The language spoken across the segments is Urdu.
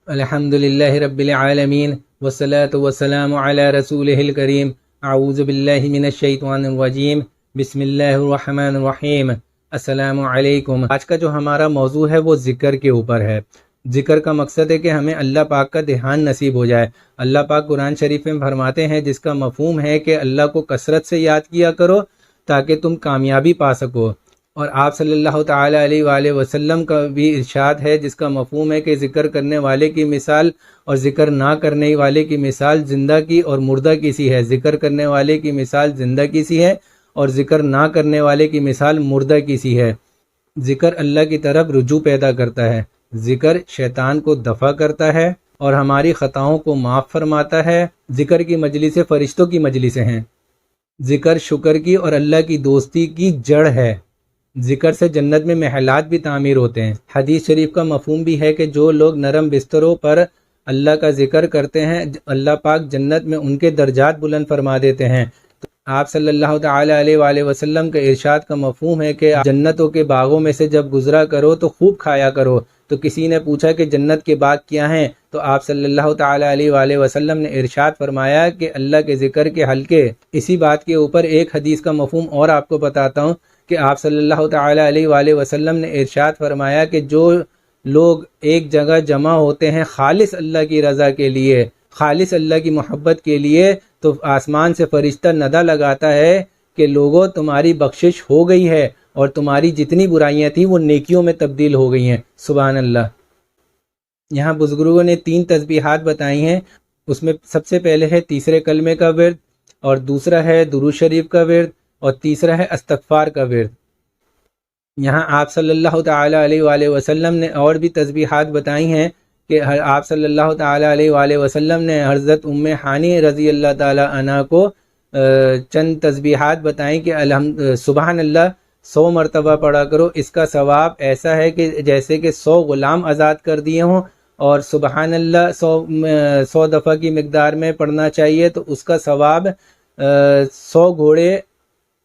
الحمدللہ رب العالمین والصلاة والسلام علی رسولہ الکریم اعوذ باللہ من الشیطان الرجیم بسم اللہ الرحمن الرحیم السلام علیکم۔ آج کا جو ہمارا موضوع ہے وہ ذکر کے اوپر ہے۔ ذکر کا مقصد ہے کہ ہمیں اللہ پاک کا دھیان نصیب ہو جائے۔ اللہ پاک قرآن شریف میں فرماتے ہیں جس کا مفہوم ہے کہ اللہ کو کثرت سے یاد کیا کرو تاکہ تم کامیابی پا سکو، اور آپ صلی اللہ تعالیٰ علیہ وآلہ وسلم کا بھی ارشاد ہے جس کا مفہوم ہے کہ ذکر کرنے والے کی مثال اور ذکر نہ کرنے والے کی مثال زندہ کی اور مردہ کی سی ہے۔ ذکر کرنے والے کی مثال زندہ کی سی ہے اور ذکر نہ کرنے والے کی مثال مردہ کی سی ہے۔ ذکر اللہ کی طرف رجوع پیدا کرتا ہے، ذکر شیطان کو دفع کرتا ہے اور ہماری خطاؤں کو معاف فرماتا ہے۔ ذکر کی مجلسیں فرشتوں کی مجلسیں ہیں۔ ذکر شکر کی اور اللہ کی دوستی کی جڑ ہے۔ ذکر سے جنت میں محلات بھی تعمیر ہوتے ہیں۔ حدیث شریف کا مفہوم بھی ہے کہ جو لوگ نرم بستروں پر اللہ کا ذکر کرتے ہیں اللہ پاک جنت میں ان کے درجات بلند فرما دیتے ہیں۔ آپ صلی اللہ تعالیٰ علیہ وآلہ وسلم کے ارشاد کا مفہوم ہے کہ جنتوں کے باغوں میں سے جب گزرا کرو تو خوب کھایا کرو۔ تو کسی نے پوچھا کہ جنت کے باغ کیا ہیں، تو آپ صلی اللہ تعالیٰ علیہ وآلہ وسلم نے ارشاد فرمایا کہ اللہ کے ذکر کے حلقے۔ اسی بات کے اوپر ایک حدیث کا مفہوم اور آپ کو بتاتا ہوں کہ آپ صلی اللہ تعالیٰ علیہ وآلہ وسلم نے ارشاد فرمایا کہ جو لوگ ایک جگہ جمع ہوتے ہیں خالص اللہ کی رضا کے لیے، خالص اللہ کی محبت کے لیے، تو آسمان سے فرشتہ ندا لگاتا ہے کہ لوگوں تمہاری بخشش ہو گئی ہے اور تمہاری جتنی برائیاں تھیں وہ نیکیوں میں تبدیل ہو گئی ہیں۔ سبحان اللہ۔ یہاں بزرگوں نے 3 تسبیحات بتائی ہیں، اس میں سب سے پہلے ہے تیسرے کلمے کا ورد، اور دوسرا ہے درود شریف کا ورد، اور تیسرا ہے استغفار کا ورد۔ یہاں آپ صلی اللہ تعالیٰ علیہ وآلہ وسلم نے اور بھی تسبیحات بتائی ہیں کہ آپ صلی اللہ تعالیٰ علیہ وآلہ وسلم نے حضرت ام ہانی رضی اللہ تعالیٰ عنہ کو چند تسبیحات بتائیں کہ سبحان اللہ 100 مرتبہ پڑھا کرو، اس کا ثواب ایسا ہے کہ جیسے کہ 100 غلام آزاد کر دیے ہوں، اور سبحان اللہ 100 دفعہ کی مقدار میں پڑھنا چاہیے تو اس کا ثواب 100 گھوڑے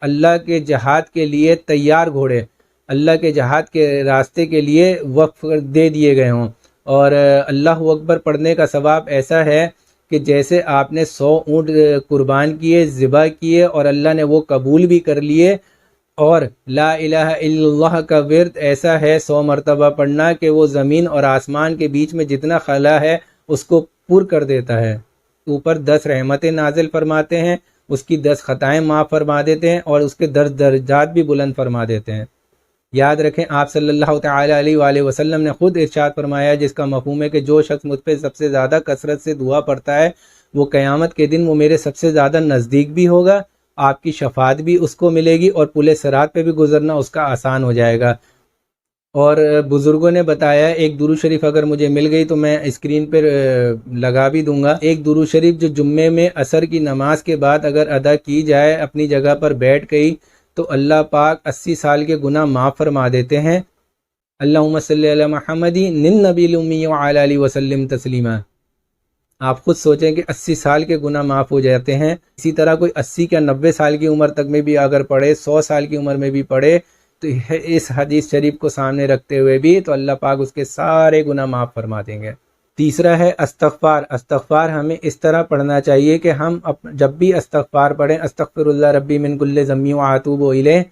اللہ کے جہاد کے لیے تیار گھوڑے اللہ کے جہاد کے راستے کے لیے وقف دے دیے گئے ہوں، اور اللہ اکبر پڑھنے کا ثواب ایسا ہے کہ جیسے آپ نے 100 اونٹ قربان کیے، ذبح کیے اور اللہ نے وہ قبول بھی کر لیے، اور لا الہ الا اللہ کا ورد ایسا ہے 100 مرتبہ پڑھنا کہ وہ زمین اور آسمان کے بیچ میں جتنا خلا ہے اس کو پر کر دیتا ہے۔ اوپر 10 رحمتیں نازل فرماتے ہیں، اس کی 10 خطائیں معاف فرما دیتے ہیں، اور اس کے 10 درجات بھی بلند فرما دیتے ہیں۔ یاد رکھیں آپ صلی اللہ تعالیٰ علیہ وآلہ وسلم نے خود ارشاد فرمایا جس کا مفہوم ہے کہ جو شخص مجھ پہ سب سے زیادہ کثرت سے دعا پڑھتا ہے وہ قیامت کے دن وہ میرے سب سے زیادہ نزدیک بھی ہوگا، آپ کی شفاعت بھی اس کو ملے گی، اور پل صراط پہ بھی گزرنا اس کا آسان ہو جائے گا۔ اور بزرگوں نے بتایا ایک درود شریف اگر مجھے مل گئی تو میں اسکرین پہ لگا بھی دوں گا۔ ایک درود شریف جو جمعے میں عصر کی نماز کے بعد اگر ادا کی جائے اپنی جگہ پر بیٹھ گئی تو اللہ پاک 80 سال کے گناہ معاف فرما دیتے ہیں۔ اللہم صلی علی محمد النبی الامی وعلی آلہ وسلم تسلیما۔ آپ خود سوچیں کہ 80 سال کے گناہ معاف ہو جاتے ہیں۔ اسی طرح کوئی 80 یا 90 سال کی عمر تک میں بھی اگر پڑھے، 100 سال کی عمر میں بھی پڑھے، تو اس حدیث شریف کو سامنے رکھتے ہوئے بھی تو اللہ پاک اس کے سارے گناہ معاف فرما دیں گے۔ تیسرا ہے استغفار۔ استغفار ہمیں اس طرح پڑھنا چاہیے کہ ہم جب بھی استغفار پڑھیں استغفر اللہ ربی من کل ذنب واتوب الیہ،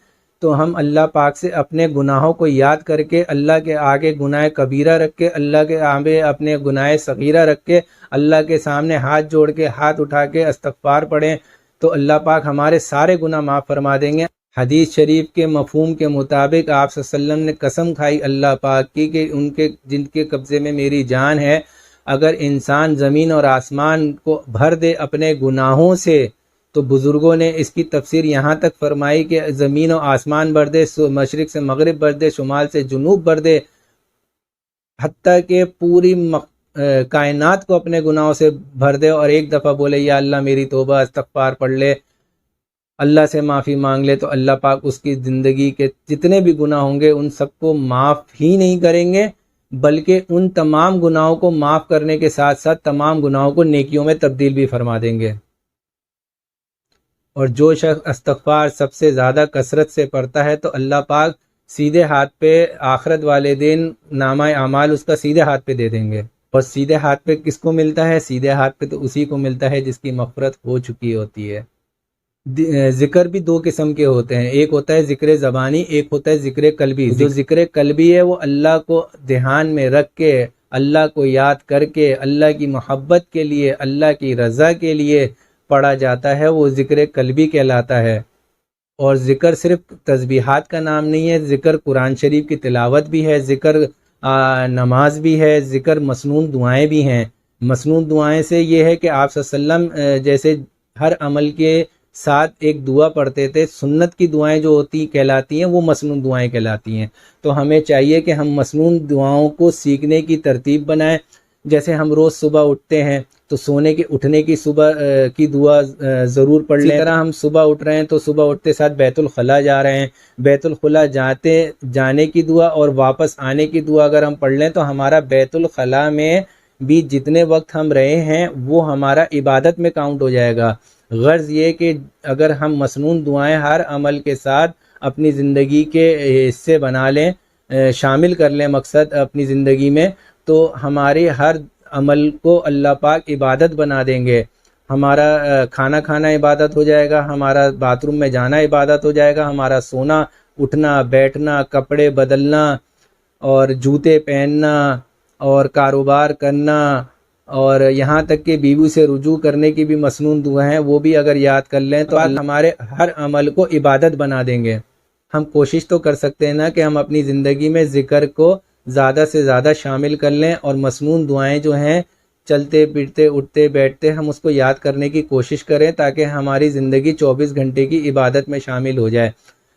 تو ہم اللہ پاک سے اپنے گناہوں کو یاد کر کے اللہ کے آگے گناہ کبیرہ رکھ کے، اللہ کے آگے اپنے گناہ صغیرہ رکھ کے، اللہ کے سامنے ہاتھ جوڑ کے ہاتھ اٹھا کے استغفار پڑھیں تو اللہ پاک ہمارے سارے گناہ معاف فرما دیں گے۔ حدیث شریف کے مفہوم کے مطابق آپ صلی اللہ علیہ وسلم نے قسم کھائی اللہ پاک کی کہ ان کے جن کے قبضے میں میری جان ہے، اگر انسان زمین اور آسمان کو بھر دے اپنے گناہوں سے، تو بزرگوں نے اس کی تفسیر یہاں تک فرمائی کہ زمین و آسمان بھر دے، مشرق سے مغرب بھر دے، شمال سے جنوب بھر دے، حتیٰ کہ پوری کائنات کو اپنے گناہوں سے بھر دے، اور ایک دفعہ بولے یا اللہ میری توبہ، استغفار پڑھ لے، اللہ سے معافی مانگ لے، تو اللہ پاک اس کی زندگی کے جتنے بھی گناہ ہوں گے ان سب کو معاف ہی نہیں کریں گے، بلکہ ان تمام گناہوں کو معاف کرنے کے ساتھ ساتھ تمام گناہوں کو نیکیوں میں تبدیل بھی فرما دیں گے۔ اور جو شخص استغفار سب سے زیادہ کثرت سے پڑھتا ہے تو اللہ پاک سیدھے ہاتھ پہ آخرت والے دن نامہ اعمال اس کا سیدھے ہاتھ پہ دے دیں گے۔ اور سیدھے ہاتھ پہ کس کو ملتا ہے؟ سیدھے ہاتھ پہ تو اسی کو ملتا ہے جس کی مغفرت ہو چکی ہوتی ہے۔ ذکر بھی دو قسم کے ہوتے ہیں، ایک ہوتا ہے ذکر زبانی، ایک ہوتا ہے ذکر قلبی۔ جو ذکر قلبی ہے وہ اللہ کو دھیان میں رکھ کے، اللہ کو یاد کر کے، اللہ کی محبت کے لیے، اللہ کی رضا کے لیے پڑھا جاتا ہے، وہ ذکر قلبی کہلاتا ہے۔ اور ذکر صرف تسبیحات کا نام نہیں ہے، ذکر قرآن شریف کی تلاوت بھی ہے، ذکر نماز بھی ہے، ذکر مسنون دعائیں بھی ہیں۔ مسنون دعائیں سے یہ ہے کہ آپ صلی اللہ علیہ وسلم جیسے ہر عمل کے ساتھ ایک دعا پڑھتے تھے، سنت کی دعائیں جو ہوتی کہلاتی ہیں وہ مسنون دعائیں کہلاتی ہیں۔ تو ہمیں چاہیے کہ ہم مسنون دعاؤں کو سیکھنے کی ترتیب بنائیں۔ جیسے ہم روز صبح اٹھتے ہیں تو سونے کے اٹھنے کی صبح کی دعا ضرور پڑھ لیں۔ اسی طرح ہم صبح اٹھ رہے ہیں تو صبح اٹھتے ساتھ بیت الخلاء جا رہے ہیں، بیت الخلاء جانے کی دعا اور واپس آنے کی دعا اگر ہم پڑھ لیں تو ہمارا بیت الخلاء میں بھی جتنے وقت ہم رہے ہیں وہ ہمارا عبادت میں کاؤنٹ ہو جائے گا۔ غرض یہ کہ اگر ہم مسنون دعائیں ہر عمل کے ساتھ اپنی زندگی کے حصے بنا لیں، شامل کر لیں مقصد اپنی زندگی میں، تو ہمارے ہر عمل کو اللہ پاک عبادت بنا دیں گے۔ ہمارا کھانا کھانا عبادت ہو جائے گا، ہمارا باتھ روم میں جانا عبادت ہو جائے گا، ہمارا سونا، اٹھنا، بیٹھنا، کپڑے بدلنا اور جوتے پہننا اور کاروبار کرنا اور یہاں تک کہ بیوی سے رجوع کرنے کی بھی مسنون دعا ہیں، وہ بھی اگر یاد کر لیں تو اللہ ہمارے ہر عمل کو عبادت بنا دیں گے۔ ہم کوشش تو کر سکتے ہیں نا کہ ہم اپنی زندگی میں ذکر کو زیادہ سے زیادہ شامل کر لیں اور مسنون دعائیں جو ہیں چلتے پھرتے اٹھتے بیٹھتے ہم اس کو یاد کرنے کی کوشش کریں تاکہ ہماری زندگی 24 گھنٹے کی عبادت میں شامل ہو جائے۔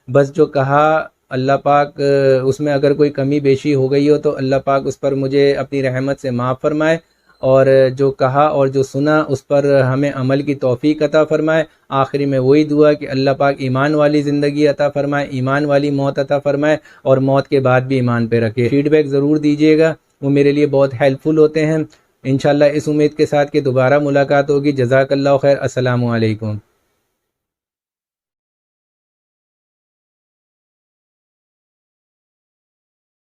بس جو کہا اللہ پاک اس میں اگر کوئی کمی بیشی ہو گئی ہو تو اللہ پاک اس پر مجھے اپنی رحمت سے معاف فرمائے، اور جو کہا اور جو سنا اس پر ہمیں عمل کی توفیق عطا فرمائے۔ آخری میں وہی دعا کہ اللہ پاک ایمان والی زندگی عطا فرمائے، ایمان والی موت عطا فرمائے اور موت کے بعد بھی ایمان پہ رکھے۔ فیڈ بیک ضرور دیجیے گا، وہ میرے لیے بہت ہیلپ فل ہوتے ہیں۔ انشاءاللہ اس امید کے ساتھ کہ دوبارہ ملاقات ہوگی۔ جزاک اللہ خیر۔ السلام علیکم۔